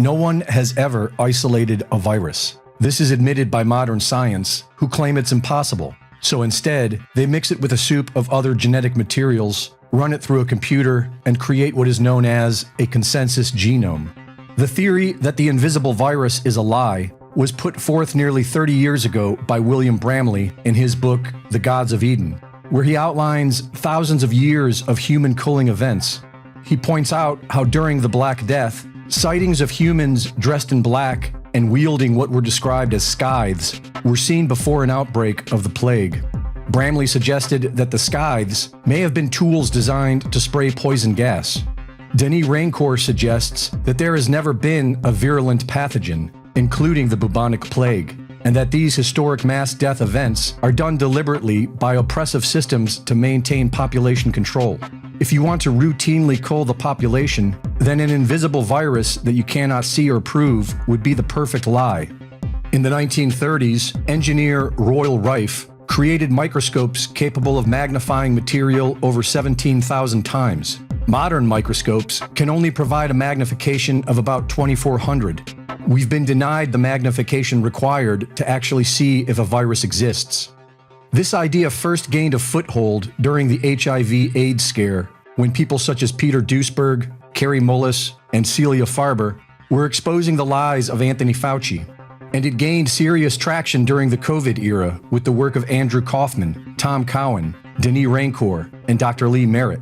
No one has ever isolated a virus. This is admitted by modern science, who claim it's impossible. So instead, they mix it with a soup of other genetic materials, run it through a computer, and create what is known as a consensus genome. The theory that the invisible virus is a lie was put forth nearly 30 years ago by William Bramley in his book, The Gods of Eden, where he outlines thousands of years of human culling events. He points out how during the Black Death, sightings of humans dressed in black and wielding what were described as scythes were seen before an outbreak of the plague. Bramley suggested that the scythes may have been tools designed to spray poison gas. Denis Rancourt suggests that there has never been a virulent pathogen, including the bubonic plague, and that these historic mass death events are done deliberately by oppressive systems to maintain population control. If you want to routinely cull the population, then an invisible virus that you cannot see or prove would be the perfect lie. In the 1930s, engineer Royal Rife created microscopes capable of magnifying material over 17,000 times. Modern microscopes can only provide a magnification of about 2,400. We've been denied the magnification required to actually see if a virus exists. This idea first gained a foothold during the HIV/AIDS scare, when people such as Peter Duesberg, Carrie Mullis, and Celia Farber were exposing the lies of Anthony Fauci. And it gained serious traction during the COVID era with the work of Andrew Kaufman, Tom Cowan, Denis Rancourt, and Dr. Lee Merritt.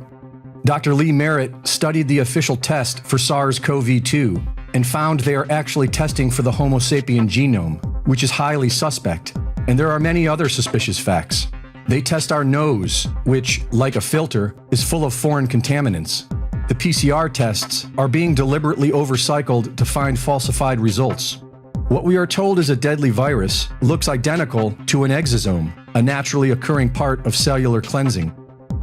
Dr. Lee Merritt studied the official test for SARS-CoV-2 and found they are actually testing for the Homo sapien genome, which is highly suspect. And there are many other suspicious facts. They test our nose, which, like a filter, is full of foreign contaminants. The PCR tests are being deliberately overcycled to find falsified results. What we are told is a deadly virus looks identical to an exosome, a naturally occurring part of cellular cleansing.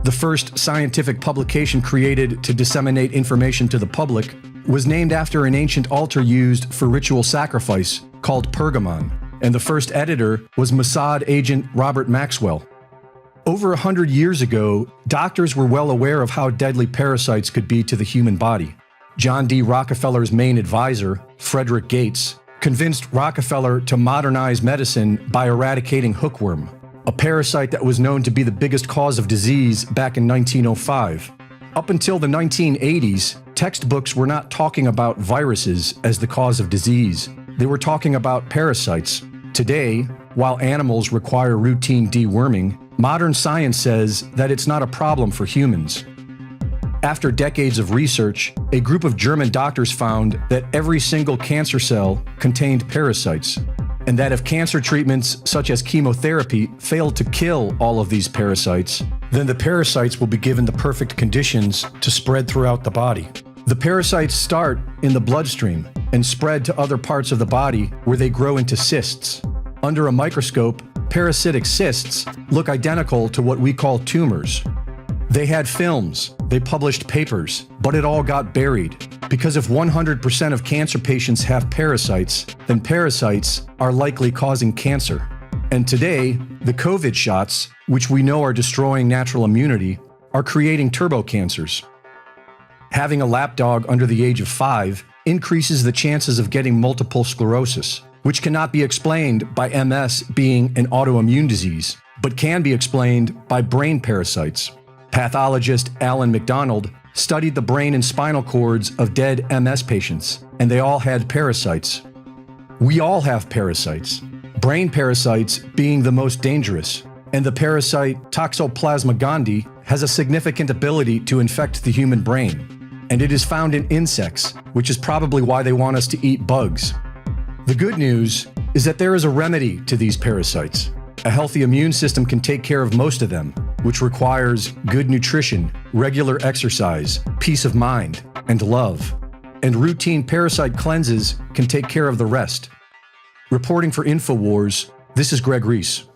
The first scientific publication created to disseminate information to the public was named after an ancient altar used for ritual sacrifice called Pergamon, and the first editor was Mossad agent Robert Maxwell. Over 100 years ago, doctors were well aware of how deadly parasites could be to the human body. John D. Rockefeller's main advisor, Frederick Gates, convinced Rockefeller to modernize medicine by eradicating hookworm, a parasite that was known to be the biggest cause of disease back in 1905. Up until the 1980s, textbooks were not talking about viruses as the cause of disease. They were talking about parasites. Today, while animals require routine deworming, modern science says that it's not a problem for humans. After decades of research, a group of German doctors found that every single cancer cell contained parasites, and that if cancer treatments such as chemotherapy fail to kill all of these parasites, then the parasites will be given the perfect conditions to spread throughout the body. The parasites start in the bloodstream and spread to other parts of the body where they grow into cysts. Under a microscope, parasitic cysts look identical to what we call tumors. They had films, they published papers, but it all got buried. Because if 100% of cancer patients have parasites, then parasites are likely causing cancer. And today, the COVID shots, which we know are destroying natural immunity, are creating turbo-cancers. Having a lapdog under the age of 5 increases the chances of getting multiple sclerosis, which cannot be explained by MS being an autoimmune disease, but can be explained by brain parasites. Pathologist Alan MacDonald studied the brain and spinal cords of dead MS patients, and they all had parasites. We all have parasites, brain parasites being the most dangerous, and the parasite Toxoplasma gondii has a significant ability to infect the human brain. And it is found in insects, which is probably why they want us to eat bugs. The good news is that there is a remedy to these parasites. A healthy immune system can take care of most of them, which requires good nutrition, regular exercise, peace of mind, and love. And routine parasite cleanses can take care of the rest. Reporting for InfoWars, this is Greg Reese.